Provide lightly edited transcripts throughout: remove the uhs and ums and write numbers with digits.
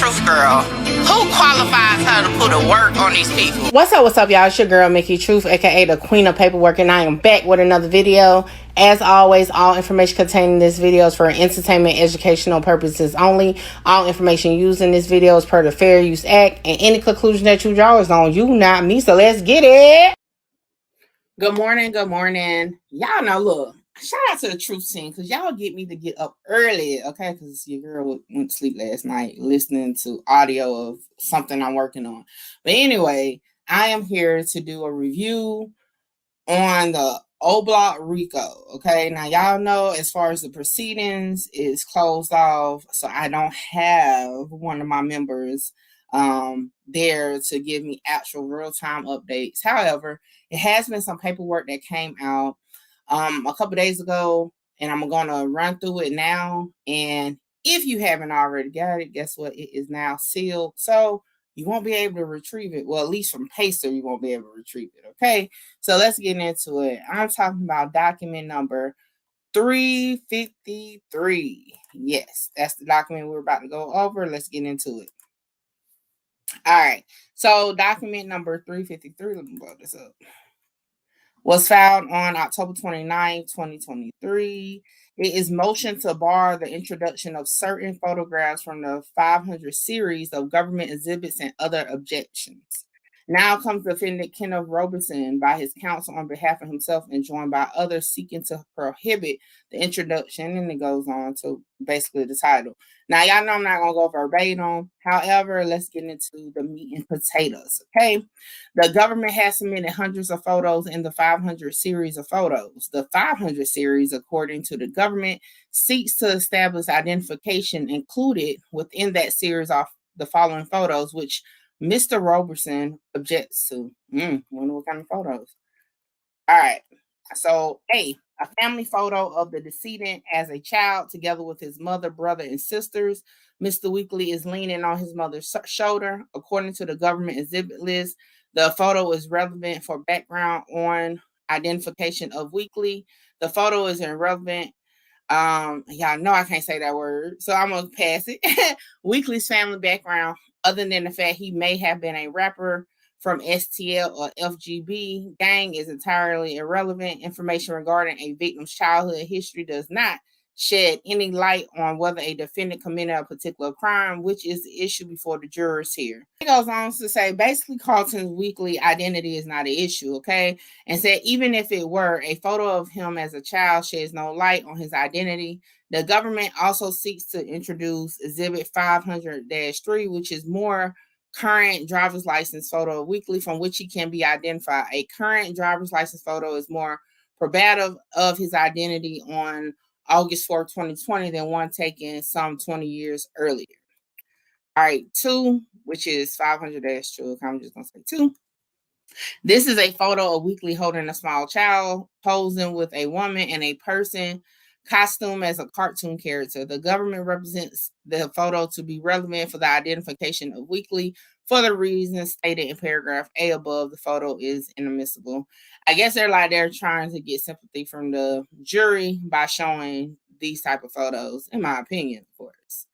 truth girl. Who qualifies her to put a work on these people? What's up, y'all? It's your girl, Mickey Truth, aka the Queen of Paperwork, and I am back with another video. As always, all information contained in this video is for entertainment, educational purposes only. All information used in this video is per the Fair Use Act, and any conclusion that you draw is on you, not me. So let's get it. Good morning. Y'all know, look, shout out to the truth team, because y'all get me to get up early, okay? Because your girl went to sleep last night listening to audio of something I'm working on. But anyway, I am here to do a review on the Oblock Rico, okay? Now, y'all know as far as the proceedings is closed off, so I don't have one of my members there to give me actual real-time updates. However, it has been some paperwork that came out a couple days ago, and I'm gonna run through it now. And if you haven't already got it, guess what? It is now sealed, so you won't be able to retrieve it. Well, at least from Pacer, you won't be able to retrieve it. Okay, so let's get into it. I'm talking about document number 353. Yes, that's the document we're about to go over. Let's get into it. All right, so document number 353, let me blow this up, was filed on October 29, 2023. It is motion to bar the introduction of certain photographs from the 500 series of government exhibits and other objections. Now comes defendant Kenneth Robertson by his counsel on behalf of himself and joined by others seeking to prohibit the introduction, and it goes on to basically the title. Now, y'all know I'm not going to go verbatim. However, let's get into the meat and potatoes, okay? The government has submitted hundreds of photos in the 500 series of photos. The 500 series, according to the government, seeks to establish identification included within that series of the following photos, which Mr. Robertson objects to. Wonder what kind of photos. All right. So, A family photo of the decedent as a child together with his mother, brother, and sisters. Mr. Weekly is leaning on his mother's shoulder. According to the government exhibit list, the photo is relevant for background on identification of Weekly. The photo is irrelevant. Y'all know I can't say that word, so I'm gonna pass it. Weekly's family background, other than the fact he may have been a rapper from STL or FGB gang, is entirely irrelevant. Information regarding a victim's childhood history does not shed any light on whether a defendant committed a particular crime, which is the issue before the jurors here. It goes on to say, basically, Carlton's Weekly identity is not an issue, okay? And said even if it were, a photo of him as a child sheds no light on his identity. The government also seeks to introduce Exhibit 500-3, which is more current driver's license photo of Weekly from which he can be identified. A current driver's license photo is more probative of his identity on August 4, 2020 than one taken some 20 years earlier. All right, 2, which is 500-2. I'm just going to say 2. This is a photo of Weekly holding a small child, posing with a woman and a person costume as a cartoon character. The government represents the photo to be relevant for the identification of Weekly for the reasons stated in paragraph A above. The photo is inadmissible. I guess they're trying to get sympathy from the jury by showing these type of photos, in my opinion, of course.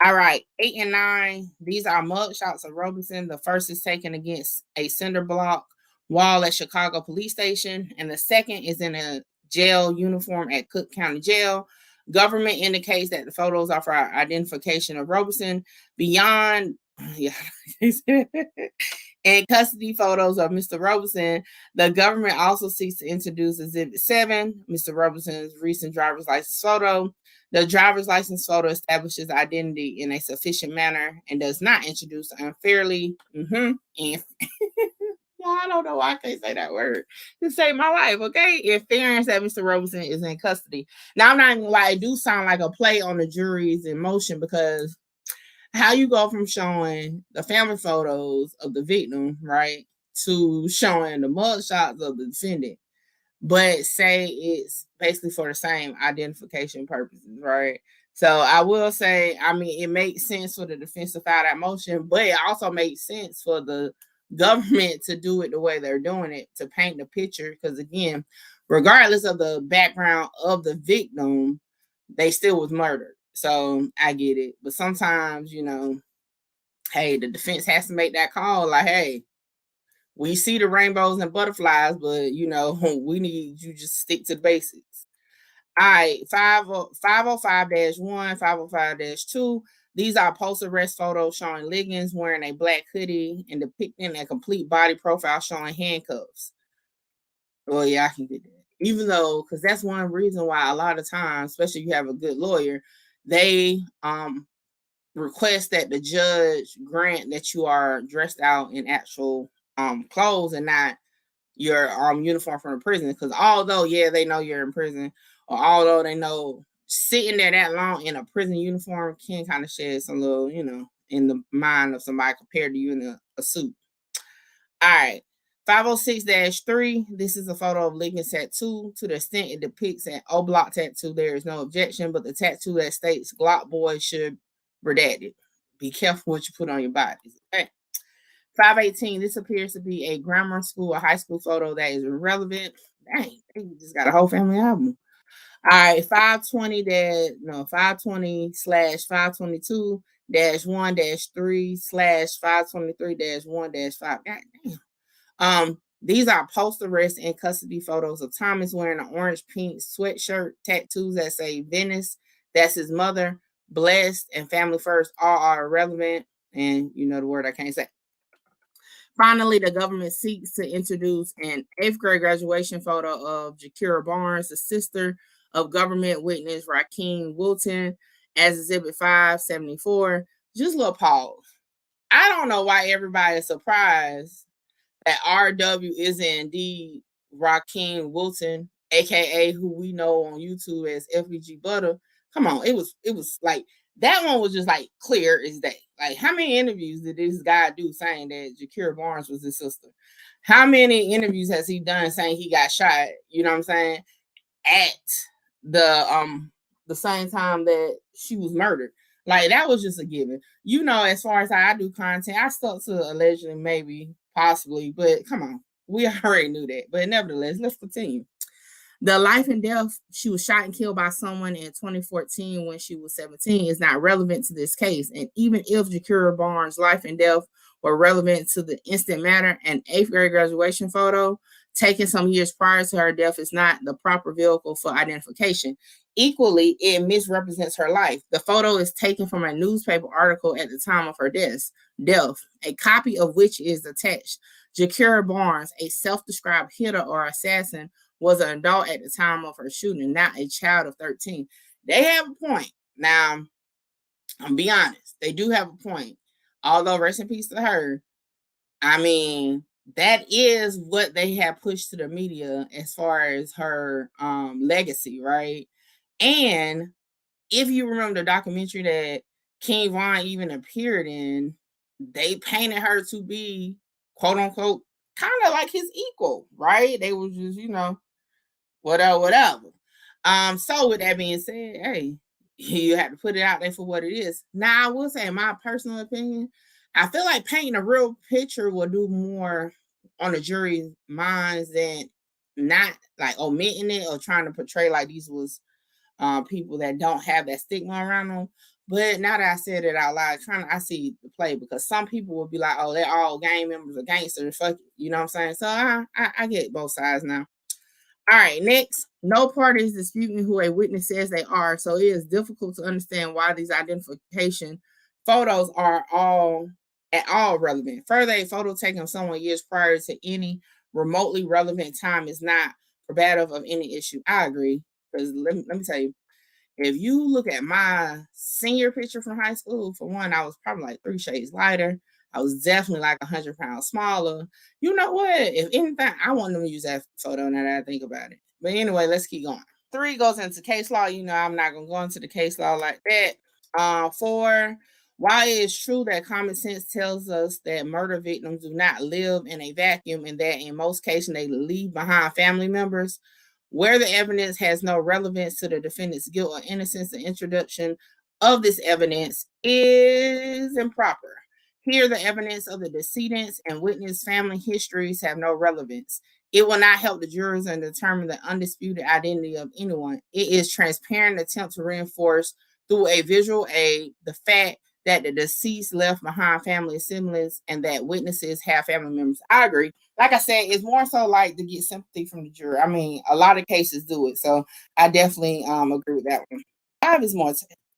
All right, 8 and 9. These are mug shots of Robertson. The first is taken against a cinder block wall at Chicago Police Station, and the second is in a jail uniform at Cook County Jail. Government indicates that the photos are for identification of Robertson. Beyond, and custody photos of Mr. Robertson, the government also seeks to introduce Exhibit 7, Mr. Robertson's recent driver's license photo. The driver's license photo establishes identity in a sufficient manner and does not introduce unfairly. I don't know why I can't say that word to save my life, okay? Inference that Mr. Robertson is in custody. Now, I'm not even like, it do sound like a play on the jury's emotion, because how you go from showing the family photos of the victim, right, to showing the mug shots of the defendant, but say it's basically for the same identification purposes, right? So I will say, I mean, it makes sense for the defense to file that motion, but it also makes sense for the government to do it the way they're doing it, to paint the picture, because again, regardless of the background of the victim, they still was murdered. So I get it, but sometimes, you know, hey, the defense has to make that call. Like, hey, we see the rainbows and butterflies, but you know, we need you just stick to the basics. All right, 505-1, 505-2. These are post-arrest photos showing Liggins wearing a black hoodie and depicting a complete body profile showing handcuffs. Well, yeah, I can get that. Even though, because that's one reason why a lot of times, especially if you have a good lawyer, they request that the judge grant that you are dressed out in actual clothes and not your uniform from the prison. Because although, yeah, they know you're in prison, or although they know sitting there that long in a prison uniform can kind of shed some little, you know, in the mind of somebody compared to you in a suit. All right. 506-3. This is a photo of Lincoln's tattoo. To the extent it depicts an Oblock tattoo, there is no objection, but the tattoo that states Glock boy should redacted. Be careful what you put on your bodies. Okay. 518. This appears to be a grammar school or high school photo that is irrelevant. Dang, they just got a whole family album. All right, 520-522-1-3/523-1-5. God damn. These are post-arrest and custody photos of Thomas wearing an orange-pink sweatshirt, tattoos that say Venice, that's his mother, blessed, and family first. All are irrelevant, and you know the word I can't say. Finally, the government seeks to introduce an 8th grade graduation photo of Jakira Barnes, the sister of government witness Rakeem Wilton, as Exhibit 574. Just a little pause. I don't know why everybody is surprised that RW is indeed Rakeem Wilton, aka who we know on YouTube as FBG Butter. Come on, it was like that one was just like clear as day. Like, how many interviews did this guy do saying that Jakira Barnes was his sister? How many interviews has he done saying he got shot? You know what I'm saying? At the same time that she was murdered. Like, that was just a given. You know, as far as how I do content, I stuck to allegedly, maybe, possibly, but come on. We already knew that. But nevertheless, let's continue. The life and death, she was shot and killed by someone in 2014 when she was 17, is not relevant to this case. And even if Jakira Barnes' life and death were relevant to the instant matter, an 8th grade graduation photo taken some years prior to her death is not the proper vehicle for identification. Equally, it misrepresents her life. The photo is taken from a newspaper article at the time of her death, a copy of which is attached. Jakira Barnes, a self-described hitter or assassin, was an adult at the time of her shooting, not a child of 13. They have a point. Now, I'll be honest, they do have a point. Although, rest in peace to her, I mean, that is what they have pushed to the media as far as her legacy, right? And if you remember the documentary that King Von even appeared in, they painted her to be, quote unquote, kind of like his equal, right? They was just, you know, whatever. So with that being said, hey, you have to put it out there for what it is. Now, I will say, in my personal opinion, I feel like painting a real picture will do more on the jury's minds than not like omitting it or trying to portray like these was people that don't have that stigma around them. But now that I said it out loud, I see the play, because some people will be like, oh, they're all gang members or gangsters. Fuck it. You know what I'm saying? So I get both sides now. All right, next. No party is disputing who a witness says they are, so it is difficult to understand why these identification photos are at all relevant. Further, a photo taken of someone years prior to any remotely relevant time is not probative of any issue. I agree, because let me tell you, if you look at my senior picture from high school, for one, I was probably like 3 shades lighter. I was definitely like 100 pounds smaller. You know what? If anything, I want them to use that photo now that I think about it. But anyway, let's keep going. 3 goes into case law. You know, I'm not going to go into the case law like that. 4, while it is true that common sense tells us that murder victims do not live in a vacuum and that in most cases they leave behind family members, where the evidence has no relevance to the defendant's guilt or innocence, the introduction of this evidence is improper. Here, the evidence of the decedent's and witness family histories have no relevance. It will not help the jurors in determine the undisputed identity of anyone. It is transparent attempt to reinforce through a visual aid the fact that the deceased left behind family and siblings, and that witnesses have family members. I agree. Like I said, it's more so like to get sympathy from the jury. I mean, a lot of cases do it, so I definitely agree with that one. 5 is more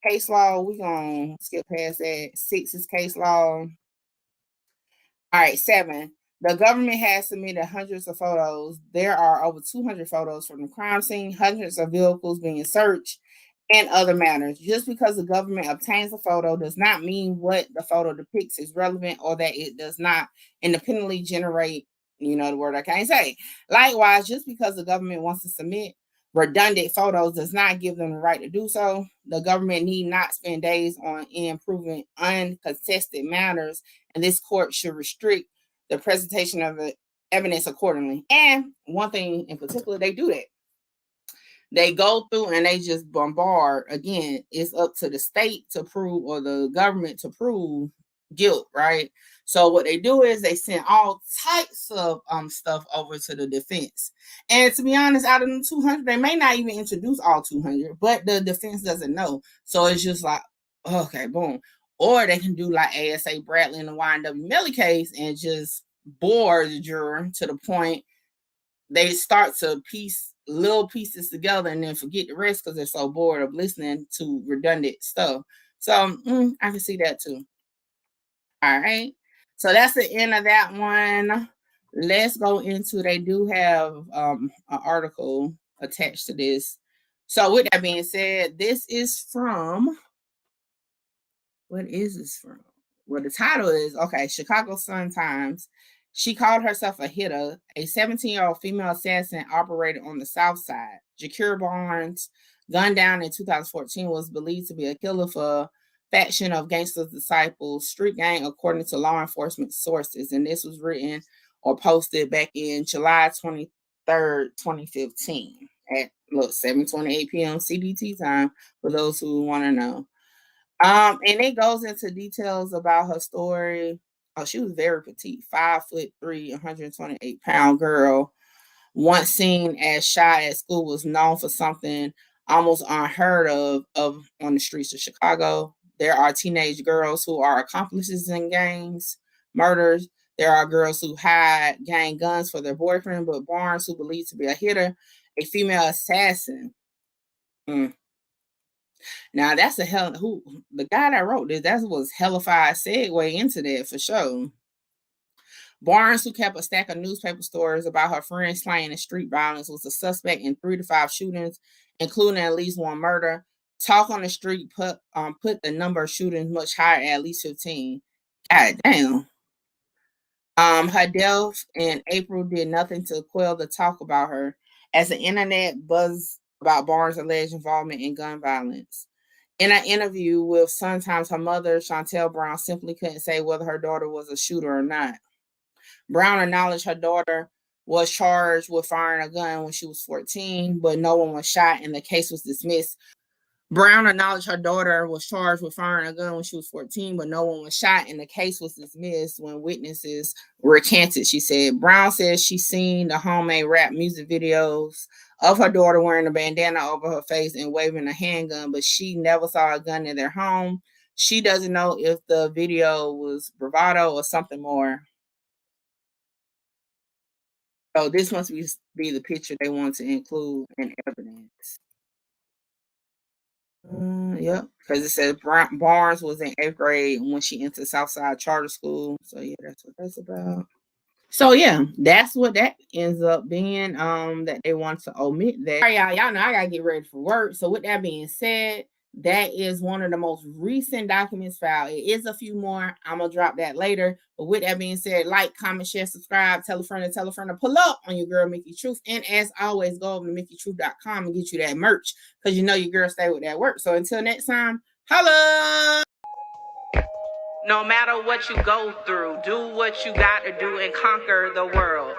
case law. We're gonna skip past that. 6 is case law. All right, 7. The government has submitted hundreds of photos. There are over 200 photos from the crime scene, hundreds of vehicles being searched, and other matters. Just because the government obtains a photo does not mean what the photo depicts is relevant or that it does not independently generate, the word I can't say. Likewise, just because the government wants to submit redundant photos does not give them the right to do so. The government need not spend days on improving uncontested matters, and this court should restrict the presentation of the evidence accordingly. And one thing in particular, they do that. They go through and they just bombard. Again, it's up to the state to prove or the government to prove guilt, right? So what they do is they send all types of stuff over to the defense. And to be honest, out of the 200, they may not even introduce all 200, but the defense doesn't know. So it's just like, okay, boom. Or they can do like ASA Bradley in the YNW Melly case and just bore the juror to the point they start to piece little pieces together and then forget the rest because they're so bored of listening to redundant stuff. So I can see that too. All right. So that's the end of that one. Let's go into, they do have an article attached to this. So with that being said, this is from, what is this from? Well, the title is, okay, Chicago Sun-Times. She called herself a Hitta. A 17-year-old female assassin operated on the South Side. Jakira Barnes, gunned down in 2014, was believed to be a killer for faction of gangster disciples, street gang, according to law enforcement sources. And this was written or posted back in July 23rd, 2015 at 7:28 p.m. CDT time for those who want to know. And it goes into details about her story. Oh, she was very petite, 5'3", 128-pound girl. Once seen as shy at school, was known for something almost unheard of on the streets of Chicago. There are teenage girls who are accomplices in gangs, murders. There are girls who hide gang guns for their boyfriend, but Barnes, who believed to be a hitter, a female assassin. Now that's the guy that wrote this, that was hellified segue into that for sure. Barnes, who kept a stack of newspaper stories about her friends slaying in street violence, was a suspect in 3 to 5 shootings, including at least 1 murder. Talk on the street put the number of shootings much higher at least 15. God damn. Her death in April did nothing to quell the talk about her, as the internet buzzed about Barnes' alleged involvement in gun violence. In an interview with Sun-Times, her mother, Chantel Brown, simply couldn't say whether her daughter was a shooter or not. Brown acknowledged her daughter was charged with firing a gun when she was 14, but no one was shot and the case was dismissed. Brown acknowledged her daughter was charged with firing a gun when she was 14, but no one was shot and the case was dismissed when witnesses recanted, she said. Brown says she's seen the homemade rap music videos of her daughter wearing a bandana over her face and waving a handgun, but she never saw a gun in their home. She doesn't know if the video was bravado or something more. So this must be the picture they want to include in evidence. Yep, because it says Barnes was in 8th grade when she entered Southside Charter School. So yeah, that's what that's about. So yeah, that's what that ends up being. That they want to omit that. All right, y'all know I gotta get ready for work. So with that being said, that is one of the most recent documents filed. It is a few more. I'm gonna drop that later. But with that being said, like, comment, share, subscribe, tell a friend to pull up on your girl Mickey Truth. And as always, go over to MickeyTruth.com and get you that merch because you know your girl stay with that work. So until next time, holla! No matter what you go through, do what you got to do and conquer the world.